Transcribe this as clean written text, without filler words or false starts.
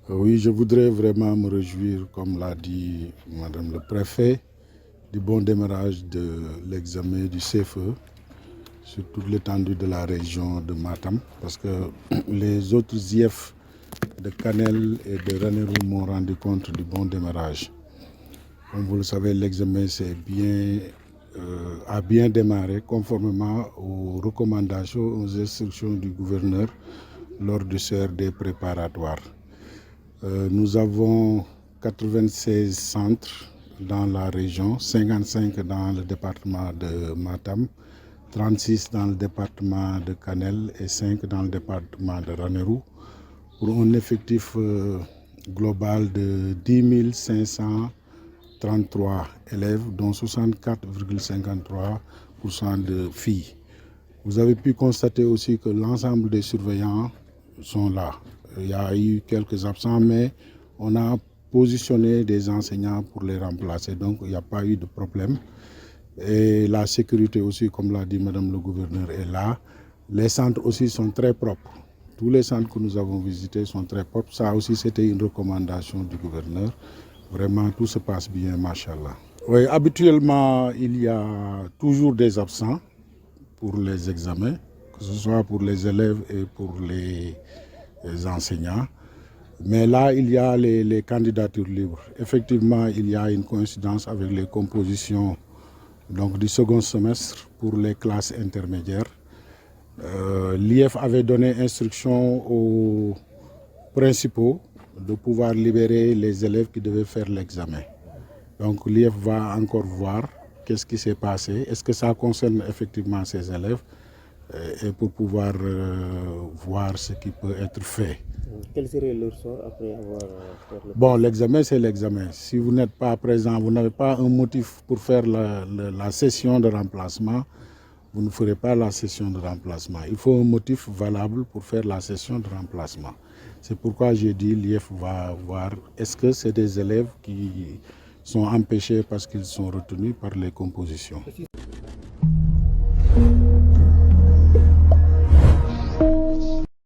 Oui, je voudrais vraiment me réjouir, comme l'a dit Madame le Préfet, du bon démarrage de l'examen du CFE sur toute l'étendue de la région de Matam, parce que les autres IF de Kanel et de Ranérou m'ont rendu compte du bon démarrage. Comme vous le savez, l'examen a bien démarré conformément aux recommandations, aux instructions du gouverneur lors du CRD préparatoire. Nous avons 96 centres dans la région, 55 dans le département de Matam, 36 dans le département de Kanel et 5 dans le département de Ranérou, pour un effectif global de 10 533 élèves, dont 64,53% de filles. Vous avez pu constater aussi que l'ensemble des surveillants sont là. Il y a eu quelques absents, mais on a positionné des enseignants pour les remplacer, donc il n'y a pas eu de problème. Et la sécurité aussi, comme l'a dit Madame le gouverneur, est là. Les centres aussi sont très propres. Tous les centres que nous avons visités sont très propres. Ça aussi, c'était une recommandation du gouverneur. Vraiment, tout se passe bien, machallah. Oui, habituellement, il y a toujours des absents pour les examens, que ce soit pour les élèves et pour les enseignants. Mais là, il y a les candidatures libres. Effectivement, il y a une coïncidence avec les compositions du second semestre pour les classes intermédiaires. L'IF avait donné instruction aux principaux de pouvoir libérer les élèves qui devaient faire l'examen. Donc l'IF va encore voir qu'est-ce qui s'est passé, est-ce que ça concerne effectivement ces élèves, et pour pouvoir voir ce qui peut être fait. Quel serait leur sort après avoir fait le... Bon, l'examen, c'est l'examen. Si vous n'êtes pas présent, vous n'avez pas un motif pour faire la session de remplacement, vous ne ferez pas la session de remplacement. Il faut un motif valable pour faire la session de remplacement. C'est pourquoi j'ai dit l'IF va voir est-ce que c'est des élèves qui sont empêchés parce qu'ils sont retenus par les compositions.